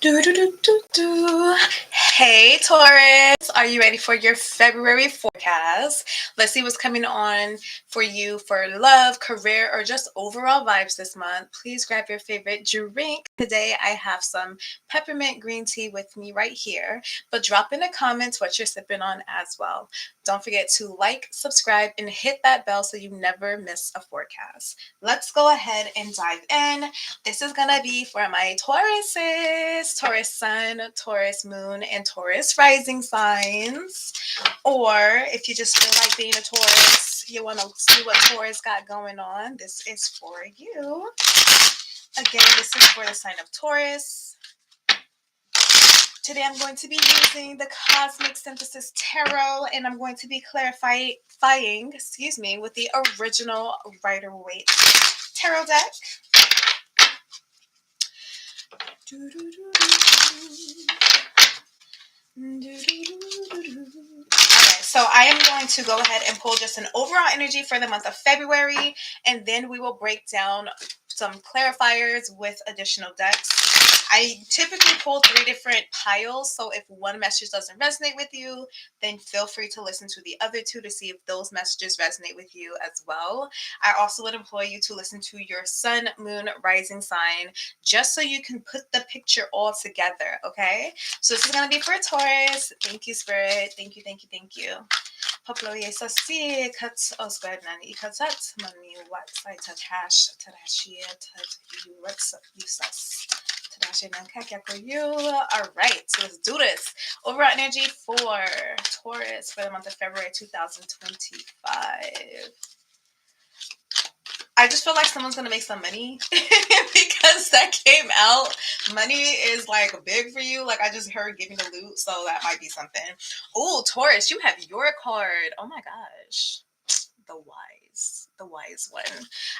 Do, do, do, do, do. Hey, Taurus, are you ready for your February forecast? Let's see what's coming on for you for love, career, or just overall vibes this month. Please grab your favorite drink. Today, I have some peppermint green tea with me right here, but drop in the comments what you're sipping on as well. Don't forget to like, subscribe, and hit that bell so you never miss a forecast. Let's go ahead and dive in. This is gonna be for my Tauruses, Taurus Sun, Taurus Moon, and Taurus Rising signs. Or if you just feel like being a Taurus, you want to see what Taurus got going on, this is for you. Again, this is for the sign of Taurus. Today I'm going to be using the Cosmic Synthesis Tarot, and I'm going to be clarifying, with the original Rider-Waite Tarot deck. Okay, so I am going to go ahead and pull just an overall energy for the month of February, and then we will break down some clarifiers with additional decks. I typically pull 3 different piles, so if one message doesn't resonate with you, then feel free to listen to the other 2 to see if those messages resonate with you as well. I also would implore you to listen to your sun, moon, rising sign, just so you can put the picture all together, okay? So this is going to be for Taurus. Thank you, Spirit. Thank you, thank you, thank you. Poploye sasi kat osbed nani katat mani wat sai tatash tatashia tat usas. All right, so let's do this. Overall energy for Taurus for the month of February 2025. I just feel like someone's going to make some money because that came out. Money is like big for you. Like I just heard giving the loot, so that might be something. Oh, Taurus, you have your card. Oh my gosh. The wise one.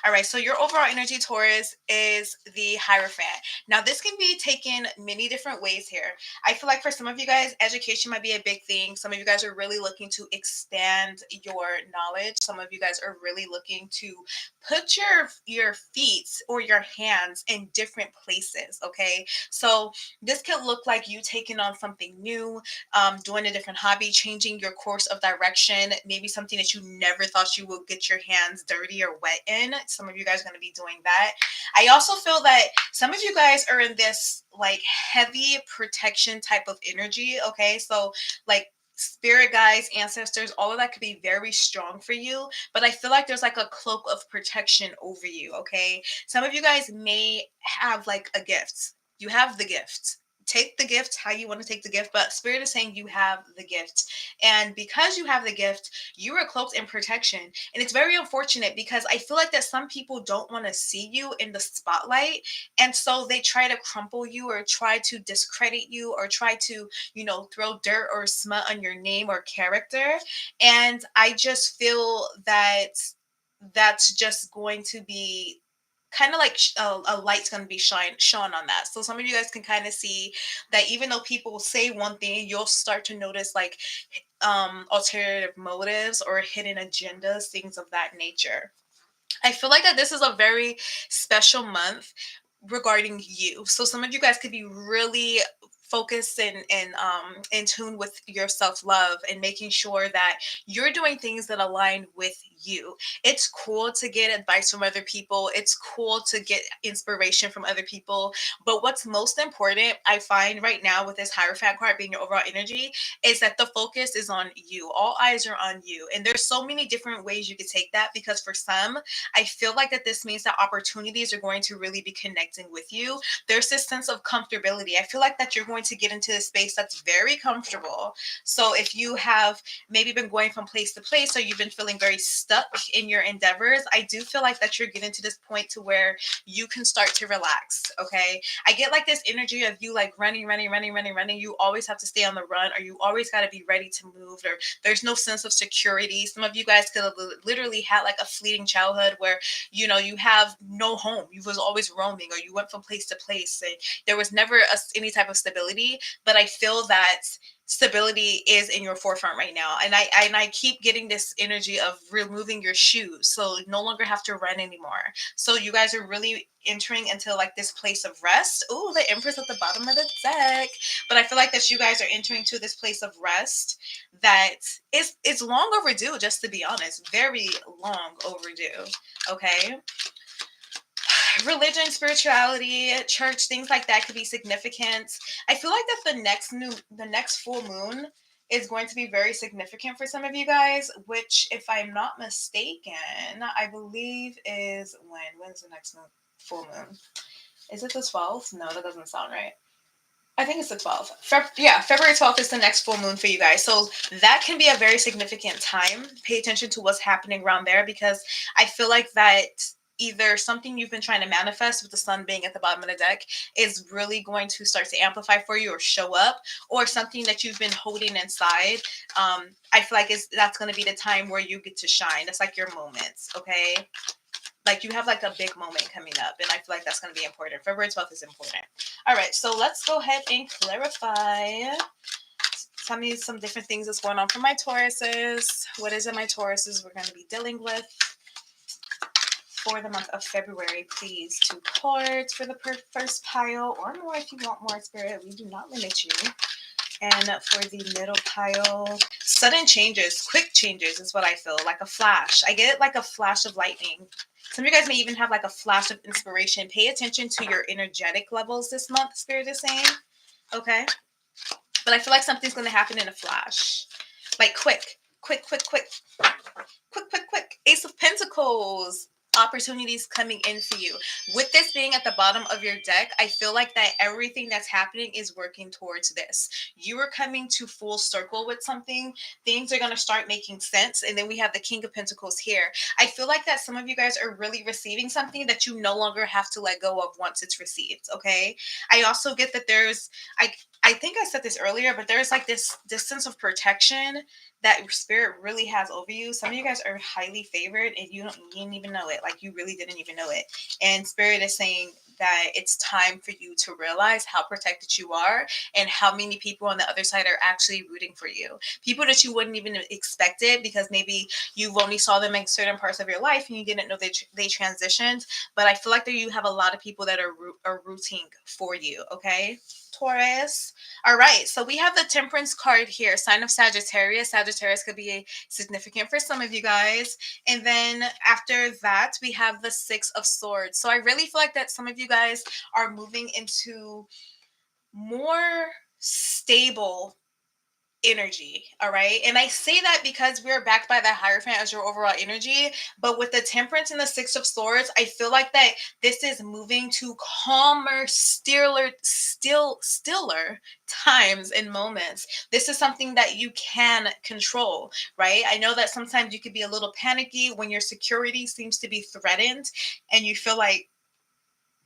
All right, so your overall energy, Taurus, is the Hierophant. Now, this can be taken many different ways here. I feel like for some of you guys, education might be a big thing. Some of you guys are really looking to expand your knowledge. Some of you guys are really looking to put your feet or your hands in different places, okay? So this could look like you taking on something new, doing a different hobby, changing your course of direction, maybe something that you never thought you would get your hands dirty or wet in. Some of you guys are going to be doing that. I also feel that some of you guys are in this like heavy protection type of energy, okay? So like spirit guides, ancestors, all of that could be very strong for you, but I feel like there's like a cloak of protection over you, okay? Some of you guys may have like a gift. You have the gift. Take the gift how you want to take the gift, but spirit is saying you have the gift, and because you have the gift, you are cloaked in protection. And it's very unfortunate because I feel like that some people don't want to see you in the spotlight, and so they try to crumple you or try to discredit you or try to throw dirt or smut on your name or character. And I just feel that that's just going to be kind of like a light's going to be shone on that. So some of you guys can kind of see that even though people say one thing, you'll start to notice like alternative motives or hidden agendas, things of that nature. I feel like that this is a very special month regarding you. So some of you guys could be really focused and in tune with your self-love and making sure that you're doing things that align with you. It's cool to get advice from other people. It's cool to get inspiration from other people. But what's most important, I find right now with this Hierophant card being your overall energy, is that the focus is on you. All eyes are on you. And there's so many different ways you could take that, because for some, I feel like that this means that opportunities are going to really be connecting with you. There's this sense of comfortability. I feel like that you're going to get into this space that's very comfortable. So if you have maybe been going from place to place, or you've been feeling very stuck in your endeavors, I do feel like that you're getting to this point to where you can start to relax, okay? I get like this energy of you like running. You always have to stay on the run, or you always got to be ready to move, or there's no sense of security. Some of you guys could have literally had like a fleeting childhood where you have no home. You was always roaming, or you went from place to place, and there was never any type of stability. But I feel that stability is in your forefront right now. And I keep getting this energy of removing your shoes, so you no longer have to run anymore. So you guys are really entering into like this place of rest. Ooh, the Empress at the bottom of the deck. But I feel like that you guys are entering to this place of rest that is it's long overdue, just to be honest. Very long overdue. Okay. Religion, spirituality, church, things like that could be significant. I feel like that the next full moon is going to be very significant for some of you guys, which, if I'm not mistaken, I believe is when's the next full moon? Is it the 12th? No, that doesn't sound right. I think it's the 12th. February 12th is the next full moon for you guys. So that can be a very significant time. Pay attention to what's happening around there, because I feel like that either something you've been trying to manifest with the sun being at the bottom of the deck is really going to start to amplify for you or show up, or something that you've been holding inside. I feel like that's going to be the time where you get to shine. That's like your moments, okay? Like you have like a big moment coming up, and I feel like that's going to be important. February 12th is important. All right, so let's go ahead and clarify. Tell me some different things that's going on for my Tauruses. What is it my Tauruses we're going to be dealing with for the month of February? Please, 2 cards for the first pile, or more if you want more, Spirit. We do not limit you. And for the middle pile, sudden changes, quick changes is what I feel, like a flash. I get it like a flash of lightning. Some of you guys may even have like a flash of inspiration. Pay attention to your energetic levels this month, Spirit is saying. Okay? But I feel like something's going to happen in a flash. Like quick. Ace of Pentacles. Opportunities coming in for you. With this being at the bottom of your deck, I feel like that everything that's happening is working towards this. You are coming to full circle with something. Things are going to start making sense. And then we have the King of Pentacles here. I feel like that some of you guys are really receiving something that you no longer have to let go of once it's received. Okay. I also get that I think I said this earlier, but there's like this sense of protection that Spirit really has over you. Some of you guys are highly favored and you didn't even know it. Like you really didn't even know it. And Spirit is saying that it's time for you to realize how protected you are and how many people on the other side are actually rooting for you. People that you wouldn't even expect it, because maybe you've only saw them in certain parts of your life and you didn't know they transitioned. But I feel like that you have a lot of people that are rooting for you. Okay, Taurus. All right, so we have the Temperance card here, sign of Sagittarius. Sagittarius could be significant for some of you guys. And then after that, we have the Six of Swords. So I really feel like that some of you guys are moving into more stable energy. All right. And I say that because we're backed by the Hierophant as your overall energy. But with the Temperance and the Six of Swords, I feel like that this is moving to calmer, stiller times and moments. This is something that you can control, right? I know that sometimes you could be a little panicky when your security seems to be threatened and you feel like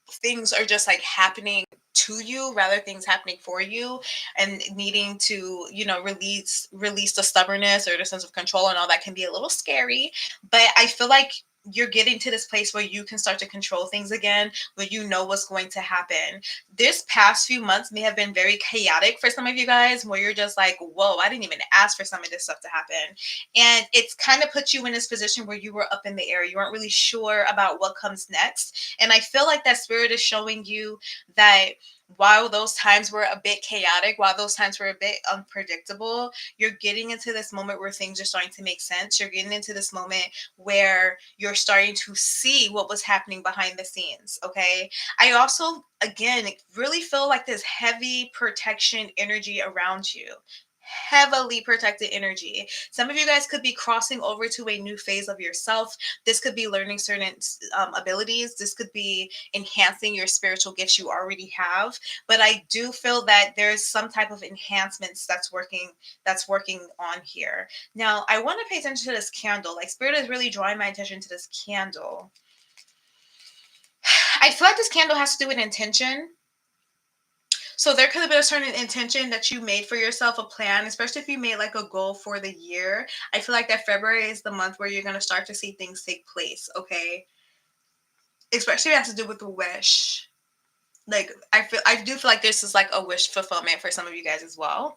things are just like happening to you rather things happening for you, and needing to release the stubbornness or the sense of control and all that can be a little scary. But I feel like you're getting to this place where you can start to control things again, where you know what's going to happen. This past few months may have been very chaotic for some of you guys, where you're just like, whoa, I didn't even ask for some of this stuff to happen. And it's kind of put you in this position where you were up in the air. You weren't really sure about what comes next. And I feel like that Spirit is showing you that while those times were a bit chaotic, while those times were a bit unpredictable, you're getting into this moment where things are starting to make sense. You're getting into this moment where you're starting to see what was happening behind the scenes. Okay. I also, again, really feel like this heavy protection energy around you. Heavily protected energy. Some of you guys could be crossing over to a new phase of yourself. This could be learning certain abilities. This could be enhancing your spiritual gifts you already have. But I do feel that there's some type of enhancements that's working on here. Now, I want to pay attention to this candle. Like Spirit is really drawing my attention to this candle. I feel like this candle has to do with intention. So there could have been a certain intention that you made for yourself, a plan, especially if you made like a goal for the year. I feel like that February is the month where you're going to start to see things take place, okay? Especially if it has to do with the wish. Like I do feel like this is like a wish fulfillment for some of you guys as well.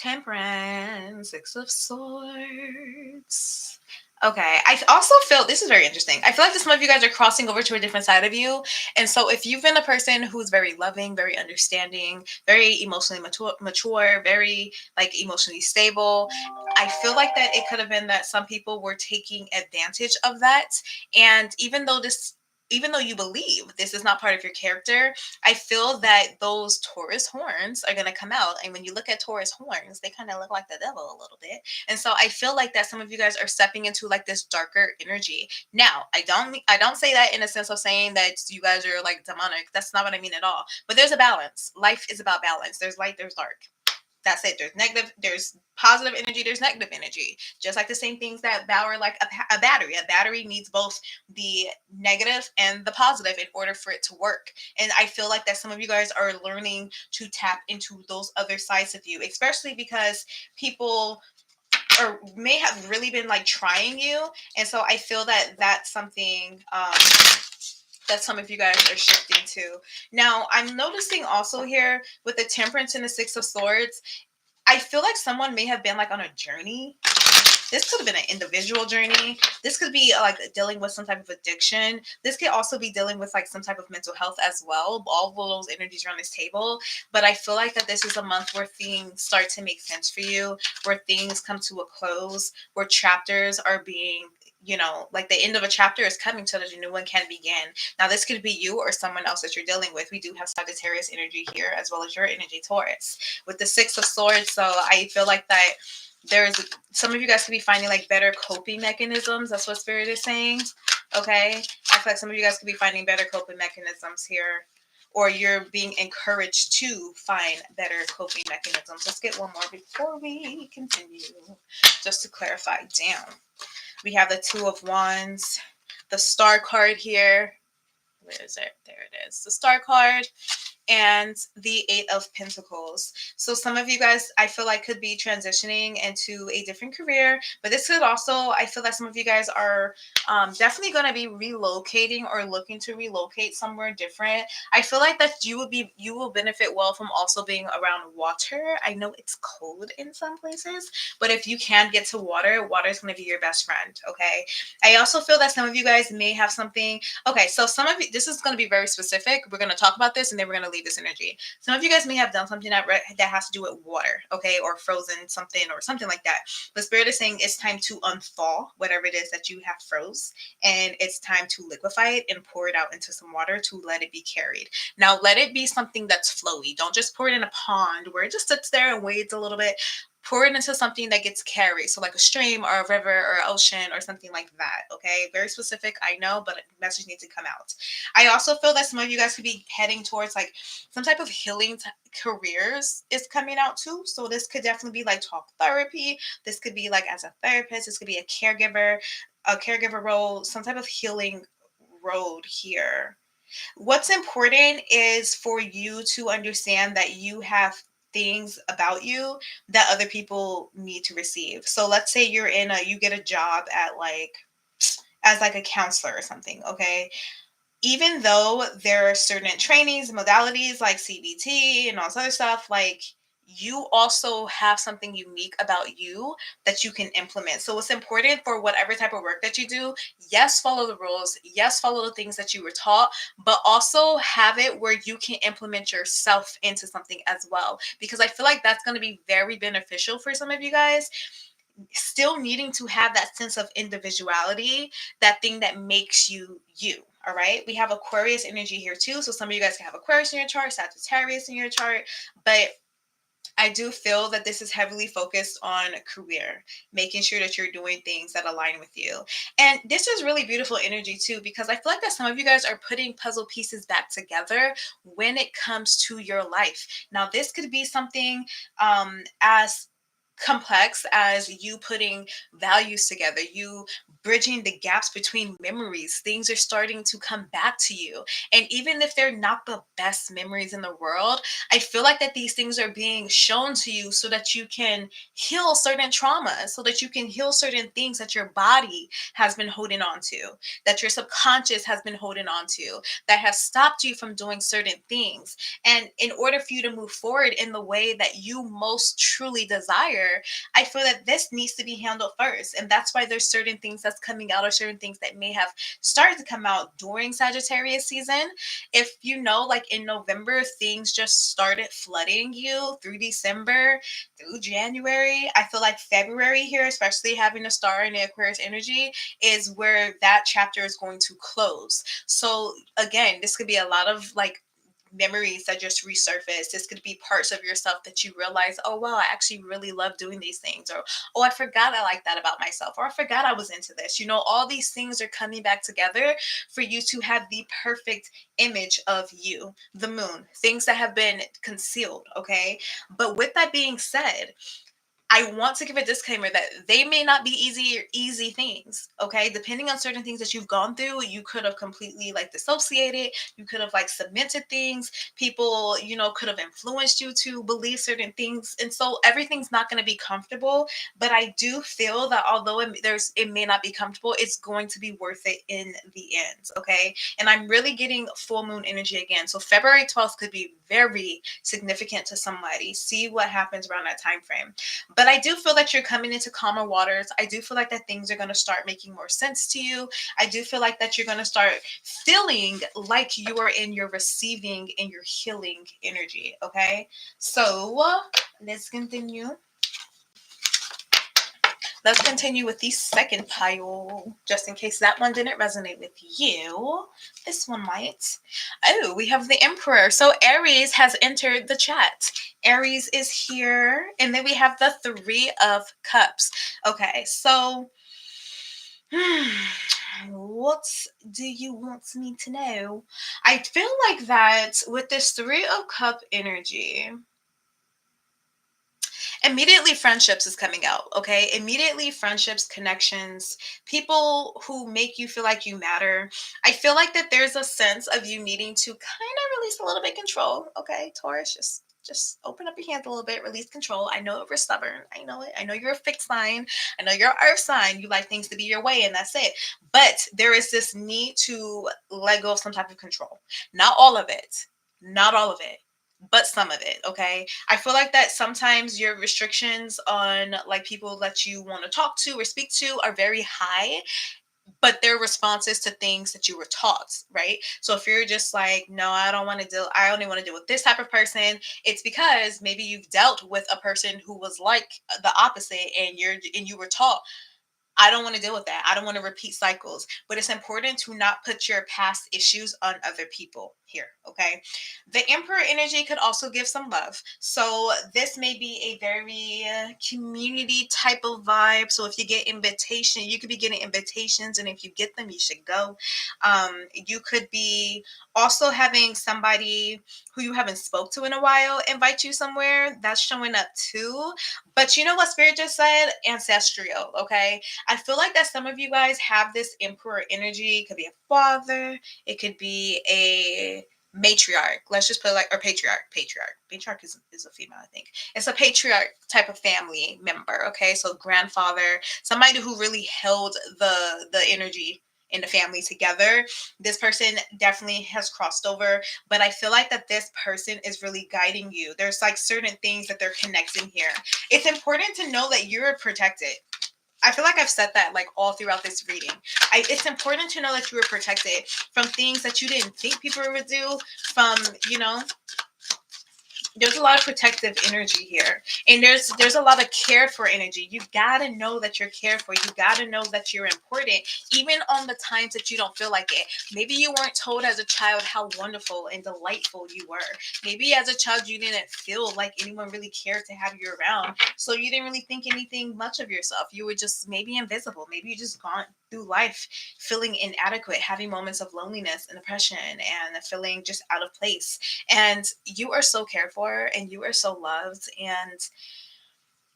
Temperance, Six of Swords. Okay, I also feel this is very interesting. I feel like some of you guys are crossing over to a different side of you. And so if you've been a person who's very loving, very understanding, very emotionally mature, very like emotionally stable, I feel like that it could have been that some people were taking advantage of that. And even though you believe this is not part of your character, I feel that those Taurus horns are going to come out. And when you look at Taurus horns, they kind of look like the devil a little bit. And so I feel like that some of you guys are stepping into like this darker energy. Now, I don't say that in a sense of saying that you guys are like demonic. That's not what I mean at all. But there's a balance. Life is about balance. There's light, there's dark. That's it. There's negative, there's positive energy, there's negative energy. Just like the same things that power like a battery. A battery needs both the negative and the positive in order for it to work. And I feel like that some of you guys are learning to tap into those other sides of you, especially because people or may have really been like trying you. And so I feel that that's something that some of you guys are shifting to. Now, I'm noticing also here with the Temperance and the Six of Swords, I feel like someone may have been like on a journey. This could have been an individual journey. This could be like dealing with some type of addiction. This could also be dealing with like some type of mental health as well. All of those energies are on this table. But I feel like that this is a month where things start to make sense for you, where things come to a close, where chapters are being, like the end of a chapter is coming so that a new one can begin. Now, this could be you or someone else that you're dealing with. We do have Sagittarius energy here as well as your energy, Taurus, with the Six of Swords. So I feel like that there's some of you guys could be finding like better coping mechanisms. That's what Spirit is saying. Okay. I feel like some of you guys could be finding better coping mechanisms here, or you're being encouraged to find better coping mechanisms. Let's get one more before we continue, just to clarify. Damn. We have the Two of Wands, the Star card here. Where is it? There it is. The Star card and the Eight of Pentacles. So some of you guys, I feel like, could be transitioning into a different career, but this could also, I feel like some of you guys are definitely going to be relocating or looking to relocate somewhere different. I feel like that you will benefit well from also being around water. I know it's cold in some places, but if you can get to water, water is going to be your best friend. Okay. I also feel that some of you guys may have something. Okay, so some of you, this is going to be very specific. We're going to talk about this and then we're going to leave this energy. Some of you guys may have done something that has to do with water, okay, or frozen something or something like that. The Spirit is saying it's time to unthaw whatever it is that you have froze, and it's time to liquefy it and pour it out into some water to let it be carried. Now, let it be something that's flowy. Don't just pour it in a pond where it just sits there and waits a little bit. Pour it into something that gets carried. So like a stream or a river or ocean or something like that. Okay. Very specific, I know, but a message needs to come out. I also feel that some of you guys could be heading towards like some type of healing careers is coming out too. So this could definitely be like talk therapy. This could be like as a therapist. This could be a caregiver role, some type of healing road here. What's important is for you to understand that you have things about you that other people need to receive. So let's say you get a job at like as like a counselor or something, okay? Even though there are certain trainings, modalities like CBT and all this other stuff, like you also have something unique about you that you can implement. So it's important for whatever type of work that you do. Yes, follow the rules. Yes, follow the things that you were taught, but also have it where you can implement yourself into something as well. Because I feel like that's going to be very beneficial for some of you guys. Still needing to have that sense of individuality, that thing that makes you you. All right. We have Aquarius energy here too. So some of you guys can have Aquarius in your chart, Sagittarius in your chart, but I do feel that this is heavily focused on career, making sure that you're doing things that align with you. And this is really beautiful energy too, because I feel like that some of you guys are putting puzzle pieces back together when it comes to your life. Now, this could be something as complex as you putting values together, you bridging the gaps between memories. Things are starting to come back to you. And even if they're not the best memories in the world, I feel like that these things are being shown to you so that you can heal certain traumas, so that you can heal certain things that your body has been holding on to, that your subconscious has been holding on to, that has stopped you from doing certain things. And in order for you to move forward in the way that you most truly desire, I feel that this needs to be handled first. And that's why there's certain things that's coming out, or certain things that may have started to come out during Sagittarius season. If you know, like in November, things just started flooding you through December, through January. I feel like February here, especially having a star in the Aquarius energy, is where that chapter is going to close. So again, this could be a lot of like memories that just resurface. This could be parts of yourself that you realize, oh wow, I actually really love doing these things, or oh, I forgot I like that about myself, or I forgot I was into this. You know, all these things are coming back together for you to have the perfect image of you, the moon, things that have been concealed. Okay, but with that being said, I want to give a disclaimer that they may not be easy things. Okay. Depending on certain things that you've gone through, you could have completely like dissociated. You could have like cemented things. People, you know, could have influenced you to believe certain things. And so everything's not going to be comfortable. But I do feel that although it may not be comfortable, it's going to be worth it in the end. Okay. And I'm really getting full moon energy again. So February 12th could be very significant to somebody. See what happens around that time frame. But I do feel that you're coming into calmer waters. I do feel like that things are going to start making more sense to you. I do feel like that you're going to start feeling like you are in your receiving and your healing energy. Okay. So let's continue. Let's continue with the second pile, just in case that one didn't resonate with you. This one might. Oh, we have the Emperor. So Aries has entered the chat. Aries is here. And then we have the Three of Cups. Okay, so what do you want me to know? I feel like that with this Three of Cup energy, immediately friendships is coming out. Okay, immediately friendships, connections, people who make you feel like you matter. I feel like that there's a sense of you needing to kind of release a little bit control. Okay, Taurus, just open up your hands a little bit, release control. I know you're stubborn. I know it. I know you're a fixed sign. I know you're an earth sign. You like things to be your way, and that's it. But there is this need to let go of some type of control. Not all of it. Not all of it, but some of it. Okay, I feel like that sometimes your restrictions on like people that you want to talk to or speak to are very high, but they're responses to things that you were taught, right? So if you're just like, no, I don't want to deal, I only want to deal with this type of person, it's because maybe you've dealt with a person who was like the opposite, and you were taught, I don't want to deal with that. I don't want to repeat cycles. But it's important to not put your past issues on other people here. Okay. The Emperor energy could also give some love. So this may be a very community type of vibe. So if you get invitation, you could be getting invitations, and if you get them, you should go. You could be also having somebody who you haven't spoke to in a while invite you somewhere. That's showing up too. But you know what Spirit just said? Ancestral. Okay. I feel like that some of you guys have this Emperor energy. It could be a father. It could be a matriarch. Let's just put it like, or patriarch. Patriarch is a female, I think. It's a patriarch type of family member. Okay, so grandfather, somebody who really held the energy in the family together. This person definitely has crossed over, but I feel like that this person is really guiding you. There's like certain things that they're connecting here. It's important to know that you're protected. I feel like I've said that like all throughout this reading. It's important to know that you were protected from things that you didn't think people would do, from, you know, there's a lot of protective energy here, and there's a lot of cared for energy. You gotta know that you're cared for. You gotta know that you're important, even on the times that you don't feel like it. Maybe you weren't told as a child how wonderful and delightful you were. Maybe as a child you didn't feel like anyone really cared to have you around, so you didn't really think anything much of yourself. You were just maybe invisible. Maybe you just gone through life feeling inadequate, having moments of loneliness and depression, and feeling just out of place. And you are so cared for, and you are so loved. And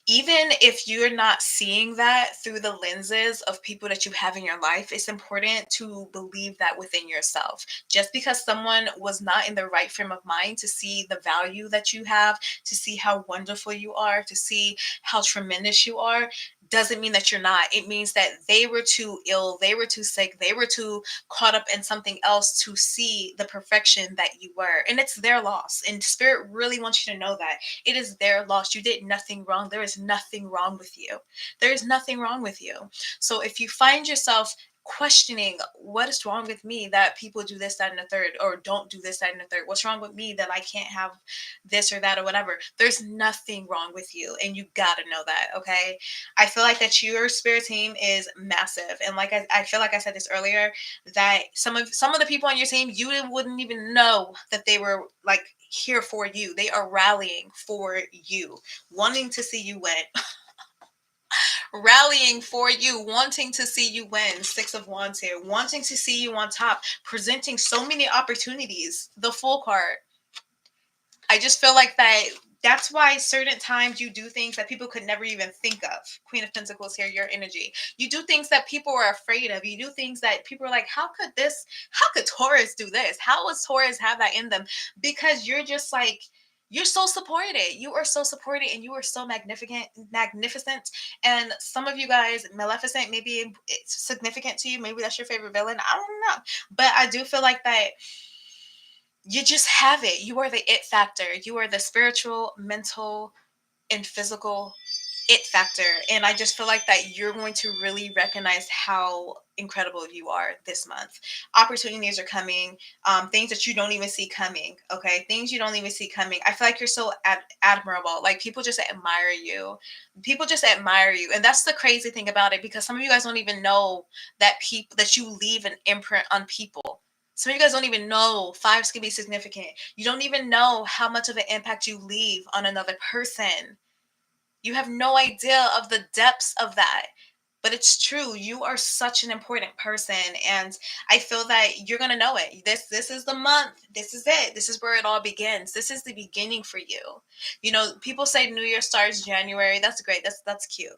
even if you're not seeing that through the lenses of people that you have in your life, it's important to believe that within yourself. Just because someone was not in the right frame of mind to see the value that you have, to see how wonderful you are, to see how tremendous you are, doesn't mean that you're not. It means that they were too ill, they were too sick, they were too caught up in something else to see the perfection that you were. And it's their loss. And spirit really wants you to know that it is their loss. You did nothing wrong. There is nothing wrong with you. There is nothing wrong with you. So if you find yourself questioning what is wrong with me that people do this, that, and the third, or don't do this, that, and the third, what's wrong with me that I can't have this or that or whatever, there's nothing wrong with you. And you got to know that, okay? I feel like that your spirit team is massive. And like I feel like I said this earlier, that some of the people on your team, you wouldn't even know that they were like here for you. They are rallying for you, wanting to see you win. Rallying for you, wanting to see you win. Six of Wands here, wanting to see you on top, presenting so many opportunities. The Fool card. I just feel like that's why certain times you do things that people could never even think of. Queen of Pentacles here, your energy. You do things that people are afraid of. You do things that people are like, how could Taurus do this? How would Taurus have that in them? Because you're just like, you're so supported. You are so supported and you are so magnificent. And some of you guys, Maleficent, maybe it's significant to you. Maybe that's your favorite villain. I don't know. But I do feel like that you just have it. You are the it factor. You are the spiritual, mental, and physical it factor. And I just feel like that you're going to really recognize how incredible you are this month. Opportunities are coming, things that you don't even see coming. Okay, things you don't even see coming. I feel like you're so admirable. Like people just admire you. People just admire you, and that's the crazy thing about it. Because some of you guys don't even know that people that you leave an imprint on people. Some of you guys don't even know fives can be significant. You don't even know how much of an impact you leave on another person. You have no idea of the depths of that. But it's true. You are such an important person. And I feel that you're gonna know it. This is the month. This is it. This is where it all begins. This is the beginning for you. You know, people say New Year starts January. That's great. That's cute.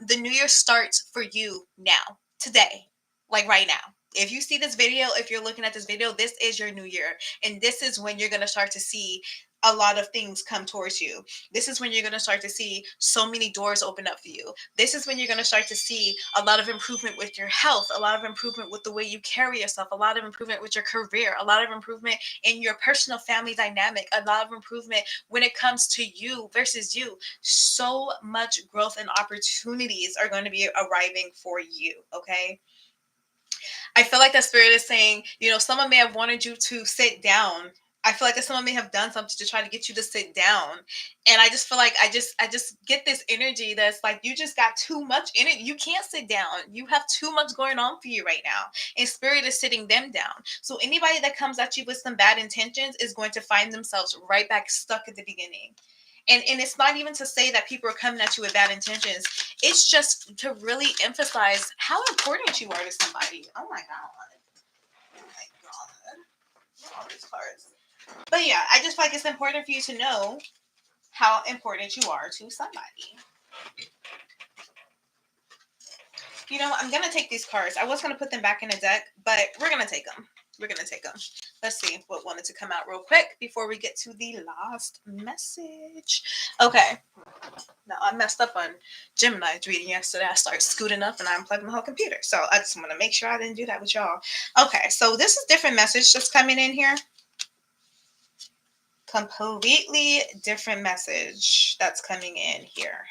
The New Year starts for you now, today, like right now. If you see this video, if you're looking at this video, this is your new year. And this is when you're going to start to see a lot of things come towards you. This is when you're going to start to see so many doors open up for you. This is when you're going to start to see a lot of improvement with your health, a lot of improvement with the way you carry yourself, a lot of improvement with your career, a lot of improvement in your personal family dynamic, a lot of improvement when it comes to you versus you. So much growth and opportunities are going to be arriving for you, okay? I feel like that spirit is saying, you know, someone may have wanted you to sit down. I feel like that someone may have done something to try to get you to sit down. And I just feel like I just get this energy that's like you just got too much in it. You can't sit down. You have too much going on for you right now. And spirit is sitting them down. So anybody that comes at you with some bad intentions is going to find themselves right back stuck at the beginning. And it's not even to say that people are coming at you with bad intentions. It's just to really emphasize how important you are to somebody. Oh my god. Oh my god. All these cards. But yeah, I just feel like it's important for you to know how important you are to somebody. You know, I'm gonna take these cards. I was gonna put them back in a deck, but we're gonna take them. We're gonna take them. Let's see what wanted to come out real quick before we get to the last message. Okay. No, I messed up on Gemini's reading yesterday. I started scooting up and I unplugged my whole computer. So I just want to make sure I didn't do that with y'all. Okay, so this is different message just coming in here. Completely different message that's coming in here.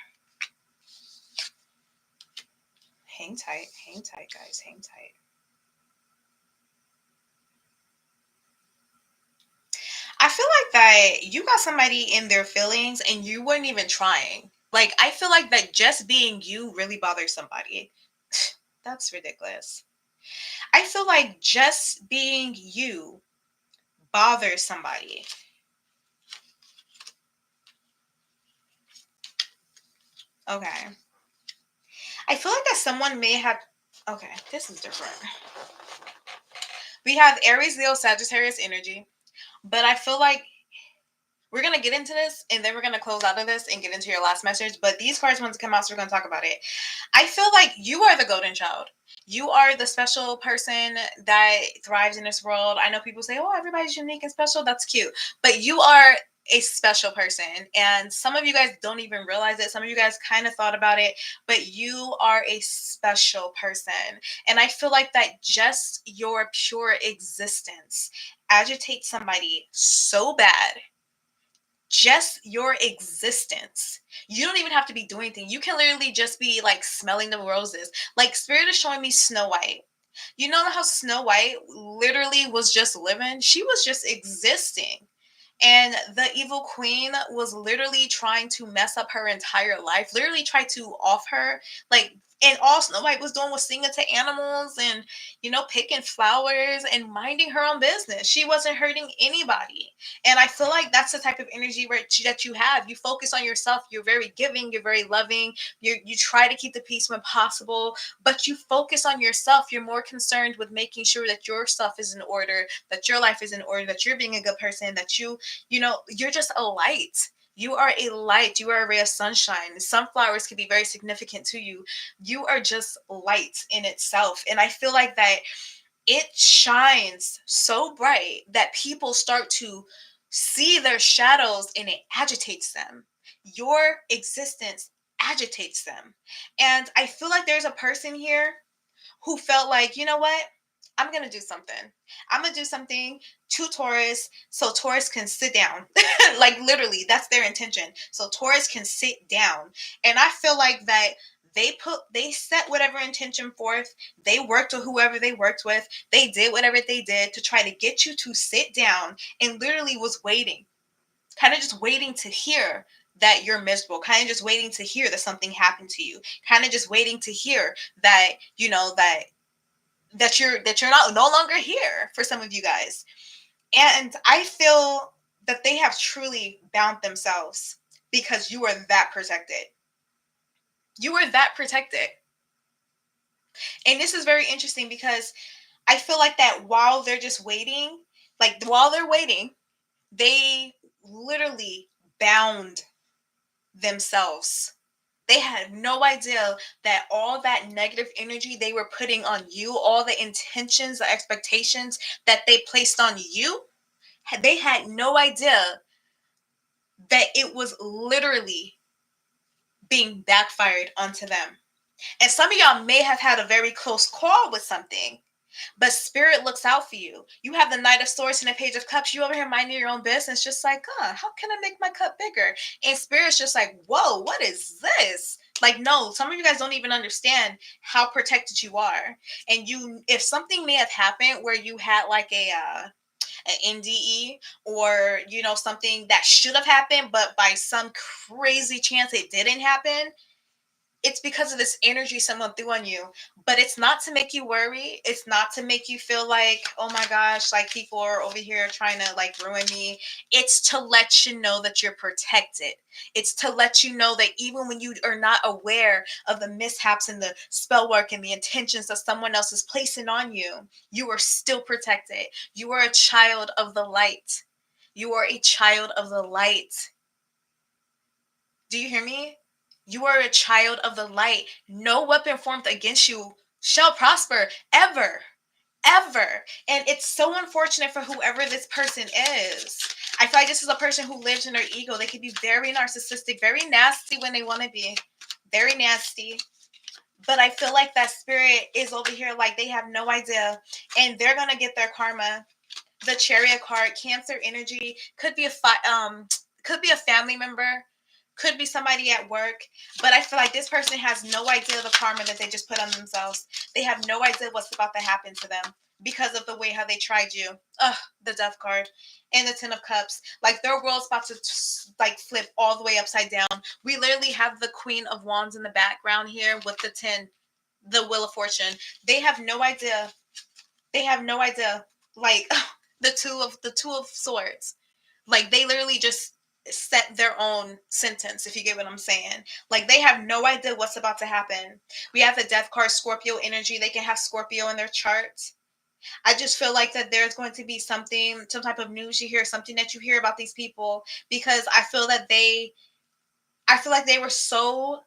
Hang tight, guys. Hang tight. I feel like that you got somebody in their feelings and you weren't even trying. Like, I feel like that just being you really bothers somebody. That's ridiculous. I feel like just being you bothers somebody. Okay. I feel like that someone may have. Okay, this is different. We have Aries, Leo, Sagittarius energy, but I feel like We're going to get into this, and then we're going to close out of this and get into your last message. But these cards want to come out, so we're going to talk about it. I feel like you are the golden child. You are the special person that thrives in this world. I know people say, oh, everybody's unique and special. That's cute. But you are a special person. And some of you guys don't even realize it. Some of you guys kind of thought about it, but you are a special person. And I feel like that just your pure existence agitates somebody so bad. Just your existence. You don't even have to be doing anything. You can literally just be like smelling the roses. Like Spirit is showing me Snow White. You know how Snow White literally was just living? She was just existing. And the evil queen was literally trying to mess up her entire life, literally tried to off her. Like, and all Snow White was doing was singing to animals and, picking flowers and minding her own business. She wasn't hurting anybody. And I feel like that's the type of energy that you have. You focus on yourself. You're very giving. You're very loving. You try to keep the peace when possible, but you focus on yourself. You're more concerned with making sure that your stuff is in order, that your life is in order, that you're being a good person, that you're just a light. You are a light. You are a ray of sunshine. Sunflowers can be very significant to you. You are just light in itself. And I feel like that it shines so bright that people start to see their shadows and it agitates them. Your existence agitates them. And I feel like there's a person here who felt like, you know what? I'm going to do something. I'm going to do something to Taurus so Taurus can sit down. Like literally, that's their intention. So Taurus can sit down. And I feel like that they set whatever intention forth. They worked with whoever they worked with. They did whatever they did to try to get you to sit down, and literally was waiting, kind of just waiting to hear that you're miserable, kind of just waiting to hear that something happened to you, kind of just waiting to hear that, that you're not no longer here for some of you guys. And I feel that they have truly bound themselves because you are that protected. You are that protected. And this is very interesting because I feel like that while they're just waiting, like while they're waiting, they literally bound themselves. They had no idea that all that negative energy they were putting on you, all the intentions, the expectations that they placed on you, they had no idea that it was literally being backfired onto them. And some of y'all may have had a very close call with something, but Spirit looks out for you. You have the Knight of Swords and the Page of Cups. You over here minding your own business, just like, how can I make my cup bigger? And Spirit's just like, whoa, what is this? Like, no, some of you guys don't even understand how protected you are. And if something may have happened where you had like an NDE, or something that should have happened, but by some crazy chance it didn't happen, it's because of this energy someone threw on you. But it's not to make you worry. It's not to make you feel like, oh my gosh, like people are over here trying to like ruin me. It's to let you know that you're protected. It's to let you know that even when you are not aware of the mishaps and the spell work and the intentions that someone else is placing on you, you are still protected. You are a child of the light. You are a child of the light. Do you hear me? You are a child of the light. No weapon formed against you shall prosper ever, ever. And it's so unfortunate for whoever this person is. I feel like this is a person who lives in their ego. They can be very narcissistic, very nasty when they want to be, very nasty. But I feel like that Spirit is over here like they have no idea, and they're going to get their karma. The Chariot card, Cancer energy, could be a family member, could be somebody at work, but I feel like this person has no idea the karma that they just put on themselves. They have no idea what's about to happen to them because of the way how they tried you. Ugh, the Death card and the Ten of Cups. Like their world's about to like flip all the way upside down. We literally have the Queen of Wands in the background here with the 10, the Wheel of Fortune. They have no idea. They have no idea. Like the two of swords. Like they literally just set their own sentence, if you get what I'm saying. Like they have no idea what's about to happen. We have the Death card, Scorpio energy. They can have Scorpio in their chart. I just feel like that there's going to be something, some type of news you hear, something that you hear about these people, because I feel like they were so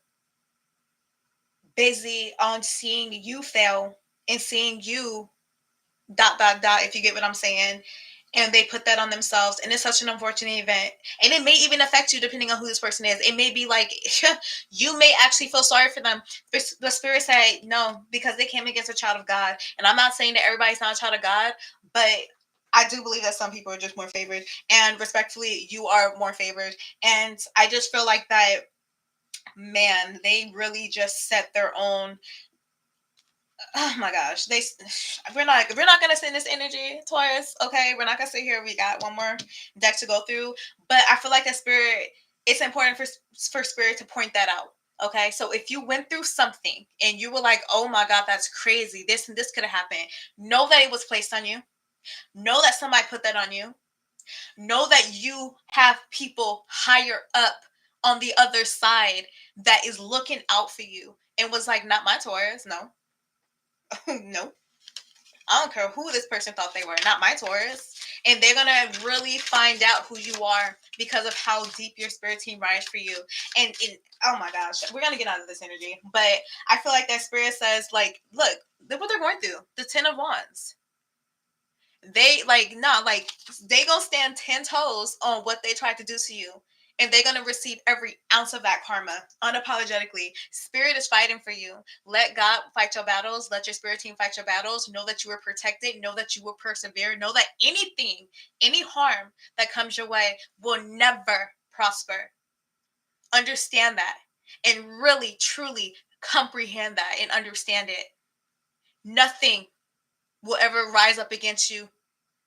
busy on seeing you fail and seeing you dot dot dot, if you get what I'm saying, and they put that on themselves, and it's such an unfortunate event, and it may even affect you depending on who this person is. It may be like you may actually feel sorry for them. The spirit said no, because they came against a child of God. And I'm not saying that everybody's not a child of God, but I do believe that some people are just more favored, and respectfully, you are more favored. And I just feel like that, man, they really just set their own. Oh my gosh, we're not gonna send this energy, Taurus. Okay, we're not gonna sit here. We got one more deck to go through, but I feel like that spirit. It's important for spirit to point that out. Okay, so if you went through something and you were like, "Oh my God, that's crazy. This and this could have happened," know that it was placed on you. Know that somebody put that on you. Know that you have people higher up on the other side that is looking out for you and was like, "Not my Taurus, no." No, I don't care who this person thought they were, not my Taurus. And they're gonna really find out who you are because of how deep your spirit team rides for you. And oh my gosh, we're gonna get out of this energy. But I feel like that spirit says, like, look what they're going through. The 10 of Wands. They like no, like they gonna stand 10 toes on what they tried to do to you. And they're gonna receive every ounce of that karma unapologetically. Spirit is fighting for you. Let God fight your battles. Let your spirit team fight your battles. Know that you are protected. Know that you will persevere. Know that anything, any harm that comes your way will never prosper. Understand that and really, truly comprehend that and understand it. Nothing will ever rise up against you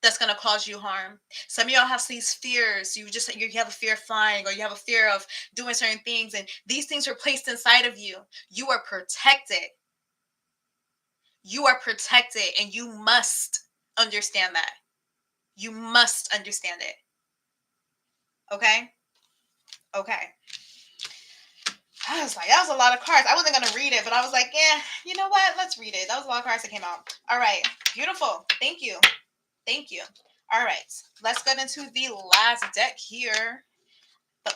that's going to cause you harm. Some of y'all have these fears. You have a fear of flying, or you have a fear of doing certain things, and these things are placed inside of you. You are protected. You are protected, and you must understand that. You must understand it. Okay? Okay. I was like, that was a lot of cards. I wasn't going to read it, but I was like, yeah, you know what? Let's read it. That was a lot of cards that came out. All right. Beautiful. Thank you. Thank you. All right. Let's get into the last deck here.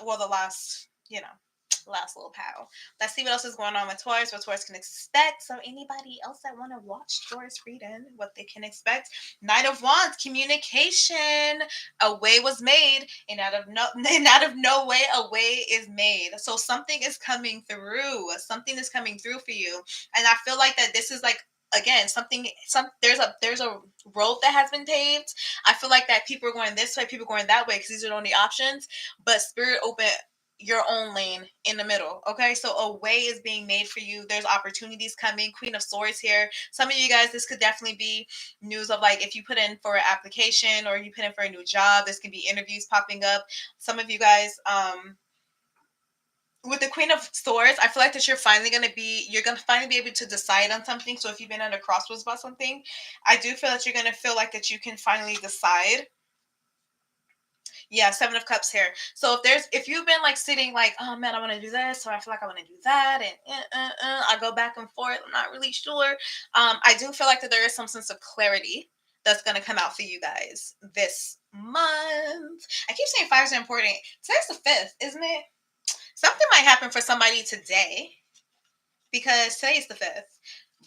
Well, the last, last little pile. Let's see what else is going on with Taurus, what Taurus can expect. So anybody else that want to watch Taurus reading, what they can expect. Knight of Wands, communication. A way was made, and out of no way, a way is made. So something is coming through. Something is coming through for you. And I feel like that this is like, again, there's a road that has been paved. I feel like that people are going this way, people are going that way, because these are the only options. But spirit open your own lane in the middle. Okay, so a way is being made for you. There's opportunities coming. Queen of Swords here. Some of you guys, this could definitely be news of, like, if you put in for an application or you put in for a new job, this can be interviews popping up. Some of you guys, with the Queen of Swords, I feel like that you're gonna finally be able to decide on something. So if you've been at a crossroads about something, I do feel that you're gonna feel like that you can finally decide. Yeah, Seven of Cups here. So if you've been like sitting like, oh man, I want to do this, or I feel like I want to do that, and I go back and forth, I'm not really sure. I do feel like that there is some sense of clarity that's going to come out for you guys this month. I keep saying fires are important. Today's the 5th, isn't it? Something might happen for somebody today, because today's the 5th.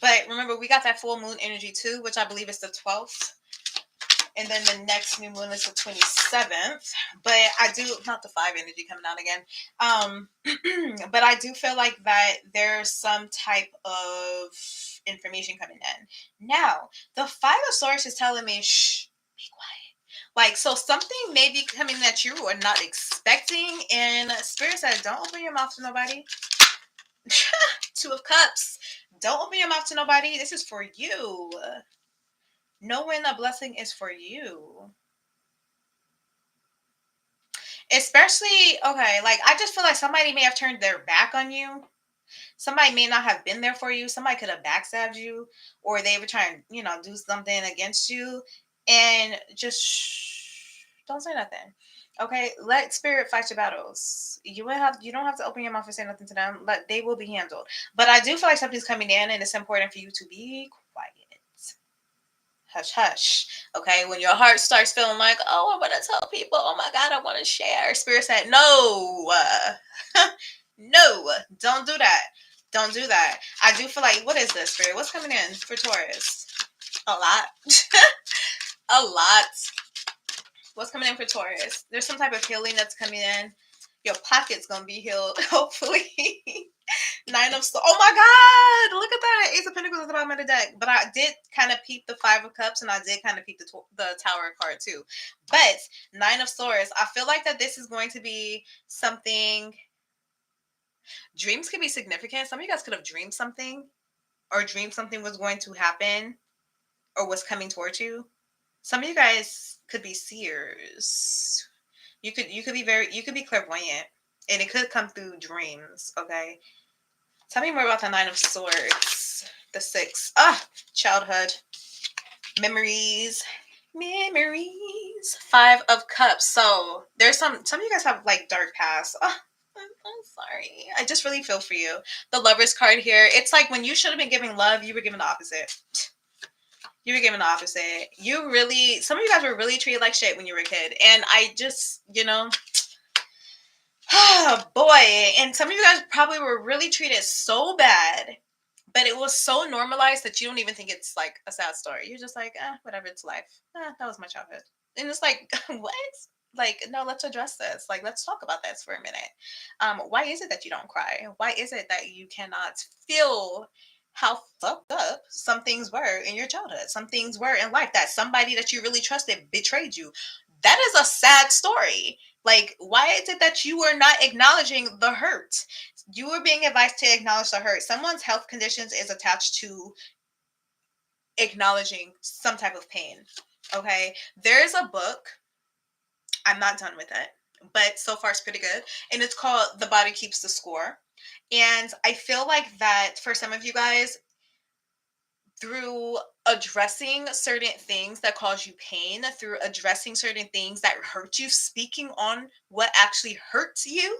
But remember, we got that full moon energy too, which I believe is the 12th. And then the next new moon is the 27th. But I do, not the 5 energy coming out again. But I do feel like that there's some type of information coming in. Now, the 5 of Swords is telling me, shh, be quiet. Like, so something may be coming that you are not expecting. And Spirit says, don't open your mouth to nobody. 2 of Cups. Don't open your mouth to nobody. This is for you. Knowing a blessing is for you. Especially, okay, like, I just feel like somebody may have turned their back on you. Somebody may not have been there for you. Somebody could have backstabbed you, or they were trying, do something against you. And just don't say nothing. Okay, let spirit fight your battles. You don't have to open your mouth and say nothing to them. They will be handled. But I do feel like something's coming in, and it's important for you to be quiet. Hush, hush. Okay, when your heart starts feeling like, oh, I want to tell people, oh my God, I want to share. Spirit said, no, no, don't do that. Don't do that. I do feel like, what is this, Spirit? What's coming in for Taurus? A lot. A lot. What's coming in for Taurus? There's some type of healing that's coming in. Your pocket's going to be healed, hopefully. Nine of Swords. Oh my God! Look at that. Ace of Pentacles at the bottom of the deck. But I did kind of peep the Five of Cups, and I did kind of peep the Tower card too. But Nine of Swords, I feel like that this is going to be something. Dreams could be significant. Some of you guys could have dreamed something, or dreamed something was going to happen, or was coming towards you. Some of you guys could be seers. You could be clairvoyant, and it could come through dreams. Okay. Tell me more about the Nine of Swords. The Six. Childhood. Memories. Five of Cups. So there's some of you guys have like dark past. I'm sorry. I just really feel for you. The Lovers card here. It's like when you should have been giving love, you were given the opposite. You were given the opposite. Some of you guys were really treated like shit when you were a kid. And I just, oh boy. And some of you guys probably were really treated so bad, but it was so normalized that you don't even think it's like a sad story. You're just like, whatever, it's life. That was my childhood. And it's like, what? Like, no, let's address this. Like, let's talk about this for a minute. Why is it that you don't cry? Why is it that you cannot feel how fucked up some things were in your childhood? Some things were in life that somebody that you really trusted betrayed you. That is a sad story. Like, why is it that you are not acknowledging the hurt? You are being advised to acknowledge the hurt. Someone's health conditions is attached to acknowledging some type of pain. Okay. There's a book. I'm not done with it, but so far it's pretty good. And it's called The Body Keeps the Score. And I feel like that for some of you guys, through addressing certain things that cause you pain, through addressing certain things that hurt you, speaking on what actually hurts you,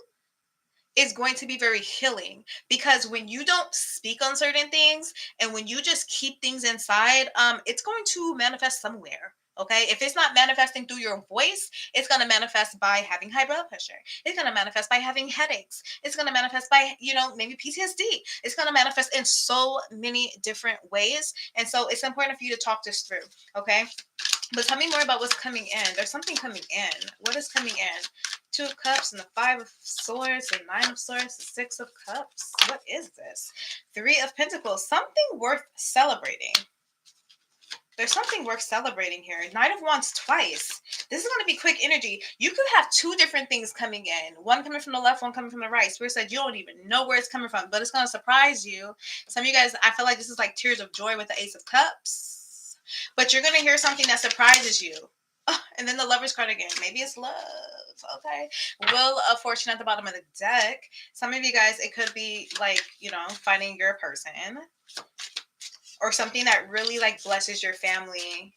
is going to be very healing. Because when you don't speak on certain things and when you just keep things inside, it's going to manifest somewhere. Okay, if it's not manifesting through your voice, it's going to manifest by having high blood pressure. It's going to manifest by having headaches. It's going to manifest by, maybe PTSD. It's going to manifest in so many different ways. And so it's important for you to talk this through. Okay, but tell me more about what's coming in. There's something coming in. What is coming in? Two of Cups and the Five of Swords and Nine of Swords, the Six of Cups. What is this? Three of Pentacles. Something worth celebrating. There's something worth celebrating here. Knight of Wands twice. This is going to be quick energy. You could have two different things coming in. One coming from the left, one coming from the right. Spirit said you don't even know where it's coming from, but it's going to surprise you. Some of you guys, I feel like this is like tears of joy with the Ace of Cups. But you're going to hear something that surprises you. And then the Lovers card again. Maybe it's love. Okay. Wheel of Fortune at the bottom of the deck. Some of you guys, it could be like, finding your person. Or something that really like blesses your family.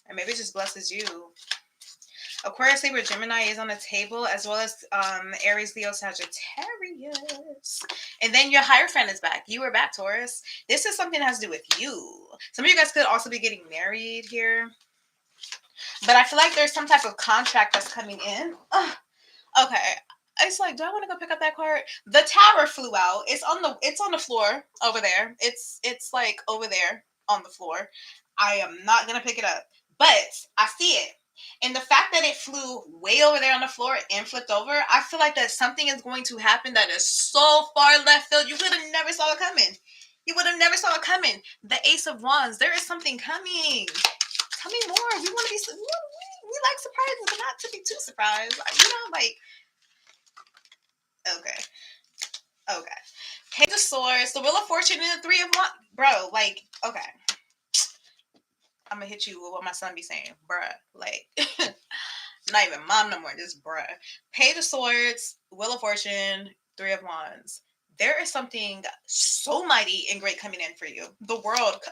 Or maybe it just blesses you. Aquarius, Libra, Gemini is on the table, as well as Aries, Leo, Sagittarius. And then your Hierophant is back. You are back, Taurus. This is something that has to do with you. Some of you guys could also be getting married here. But I feel like there's some type of contract that's coming in. Okay. It's like, do I want to go pick up that card? The Tower flew out. It's on the floor over there. It's like over there on the floor. I am not gonna pick it up, but I see it. And the fact that it flew way over there on the floor and flipped over, I feel like that something is going to happen that is so far left field. You would have never saw it coming. You would have never saw it coming. The Ace of Wands. There is something coming. Tell me more. We want to be. We like surprises, but not to be too surprised. Okay. Page of Swords, the Wheel of Fortune, and the Three of Wands. Bro, okay. I'm gonna hit you with what my son be saying, bruh. Not even mom no more, just bruh. Page of Swords, Wheel of Fortune, Three of Wands. There is something so mighty and great coming in for you. The world.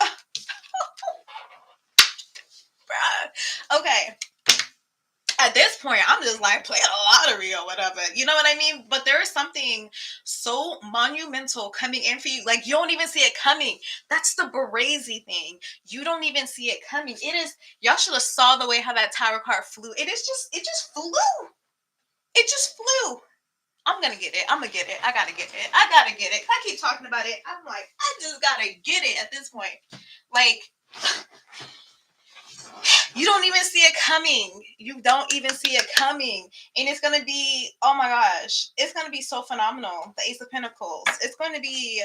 Bruh. Okay. At this point, I'm just like playing a lottery or whatever. You know what I mean? But there is something so monumental coming in for you. Like you don't even see it coming. That's the brazy thing. You don't even see it coming. It is, y'all should have saw the way how that tower card flew. It just flew. It just flew. I'm gonna get it. I'm gonna get it. I gotta get it. I gotta get it. I keep talking about it. I'm like, I just gotta get it at this point. Like, you don't even see it coming. You don't even see it coming. And it's going to be, oh my gosh, it's going to be so phenomenal. The Ace of Pentacles. It's going to be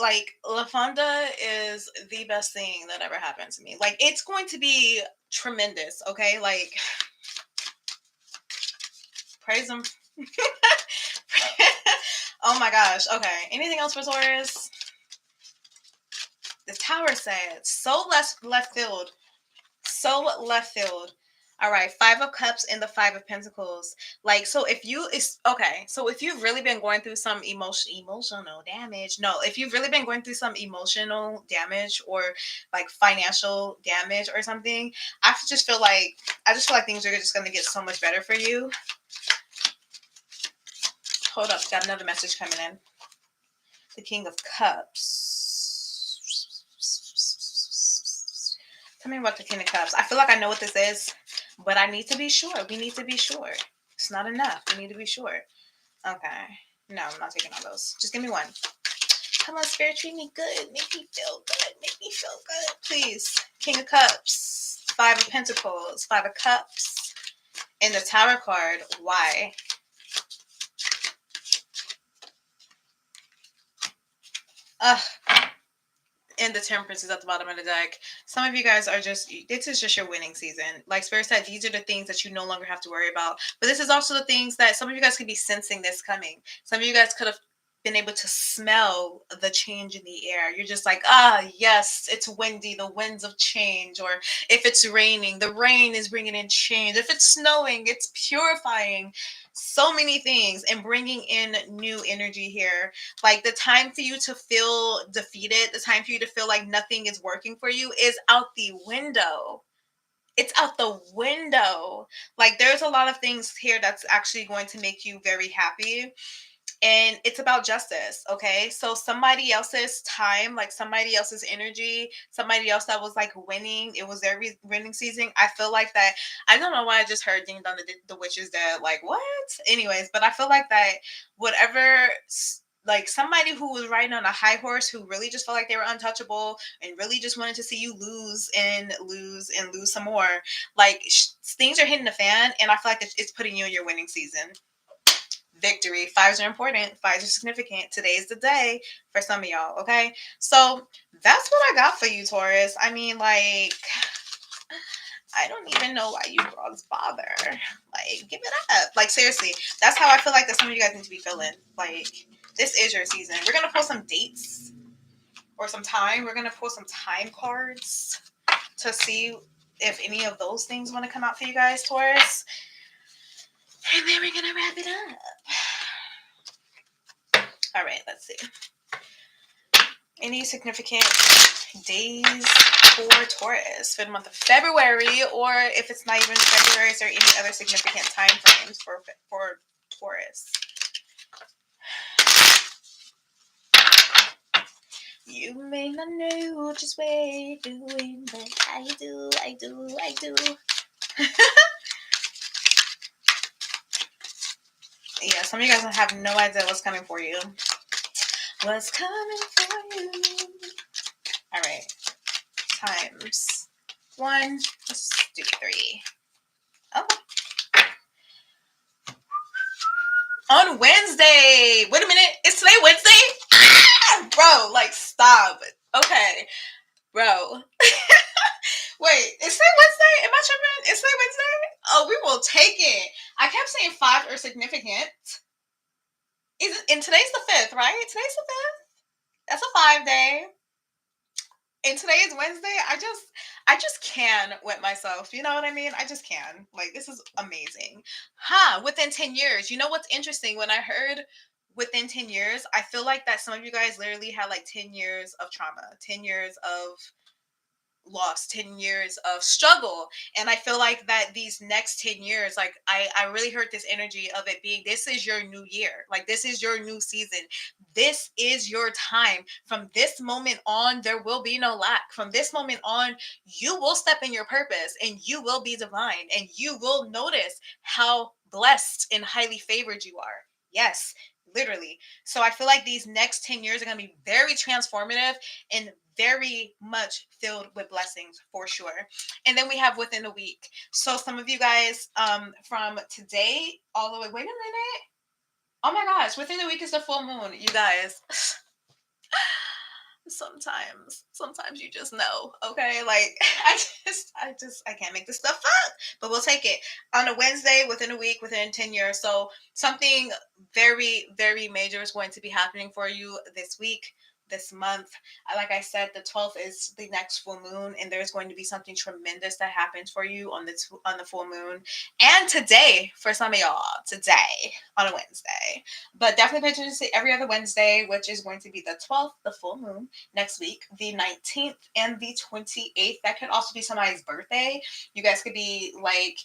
like, LaFonda is the best thing that ever happened to me. Like, it's going to be tremendous, okay? Like, praise him. Oh my gosh. Okay. Anything else for Taurus? The Tower said, so left field. So left field. All right, Five of Cups and the Five of Pentacles. Like, so if you is okay, so if you've really been going through some emotional damage, no, if you've really been going through some emotional damage or like financial damage or something, I just feel like things are just gonna get so much better for you. Hold up, got another message coming in. The King of Cups. Tell me about the King of Cups. I feel like I know what this is, but I need to be sure. We need to be sure. It's not enough. We need to be sure. Okay. No, I'm not taking all those. Just give me one. Come on, Spirit, treat me good. Make me feel good. Make me feel good. Please. King of Cups. Five of Pentacles. Five of Cups. And the Tower card. Why? Ugh. And the Temperance is at the bottom of the deck. Some of you guys are just, this is just your winning season. Like Spirit said, these are the things that you no longer have to worry about. But this is also the things that some of you guys could be sensing this coming. Some of you guys could have been able to smell the change in the air. You're just like, yes, it's windy, the winds of change. Or if it's raining, the rain is bringing in change. If it's snowing, it's purifying. So many things and bringing in new energy here. Like the time for you to feel defeated, the time for you to feel like nothing is working for you is out the window. It's out the window. Like there's a lot of things here that's actually going to make you very happy. And it's about justice, okay? So somebody else's time, like somebody else's energy, somebody else that was like winning, it was their winning season. I feel like that, I don't know why I just heard Ding Dong the Witch is dead. Like, what? Anyways, but I feel like that whatever, like somebody who was riding on a high horse who really just felt like they were untouchable and really just wanted to see you lose and lose and lose some more. Like things are hitting the fan, and I feel like it's putting you in your winning season. Victory. Fives are important. Fives are significant. Today's the day for some of y'all. Okay. So that's what I got for you, Taurus. I mean, like, I don't even know why you brought bother. Like, give it up. Like, seriously, that's how I feel like that some of you guys need to be feeling. Like, this is your season. We're going to pull some dates or some time. We're going to pull some time cards to see if any of those things want to come out for you guys, Taurus. And then we're going to wrap it up. All right, let's see. Any significant days for Taurus for the month of February, or if it's not even February, is there any other significant time frames for Taurus? You may not know just where you're doing, but I do. Yeah, some of you guys have no idea what's coming for you. What's coming for you? All right. Times 1. Let's do 3. Okay. On Wednesday. Wait a minute. Is today Wednesday? Bro, like, stop. Okay. Bro. Wait, is today Wednesday? Am I tripping? Is today Wednesday? Oh, we will take it. I kept saying 5 are significant. And today's the 5th, right? Today's the 5th. That's a 5 day. And today is Wednesday. I just can with myself. You know what I mean? I just can. Like, this is amazing. Within 10 years. You know what's interesting? When I heard within 10 years, I feel like that some of you guys literally had like 10 years of trauma, 10 years of loss, 10 years of struggle. And I feel like that these next 10 years, like I really heard this energy of it being, this is your new year. Like this is your new season. This is your time. From this moment on, there will be no lack. From this moment on, you will step in your purpose and you will be divine and you will notice how blessed and highly favored you are. Yes, literally. So I feel like these next 10 years are going to be very transformative and very much filled with blessings for sure. And then we have within a week. So some of you guys from today all the way, wait a minute. Oh my gosh, within a week is the full moon, you guys. Sometimes you just know, okay? Like I can't make this stuff up, but we'll take it. On a Wednesday, within a week, within 10 years. So something very, very major is going to be happening for you this week, this month. Like I said, the 12th is the next full moon, and there's going to be something tremendous that happens for you on the full moon. And today, for some of y'all, today on a Wednesday. But definitely pay attention to every other Wednesday, which is going to be the 12th, the full moon, next week, the 19th, and the 28th. That could also be somebody's birthday. You guys could be like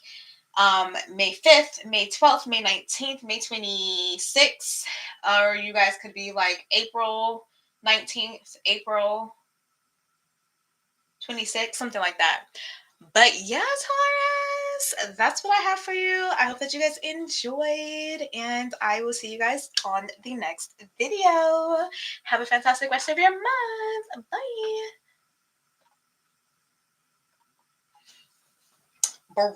May 5th, May 12th, May 19th, May 26th, or you guys could be like April 19th, April 26th, something like that. But yeah, Taurus, that's what I have for you. I hope that you guys enjoyed, and I will see you guys on the next video. Have a fantastic rest of your month. Bye.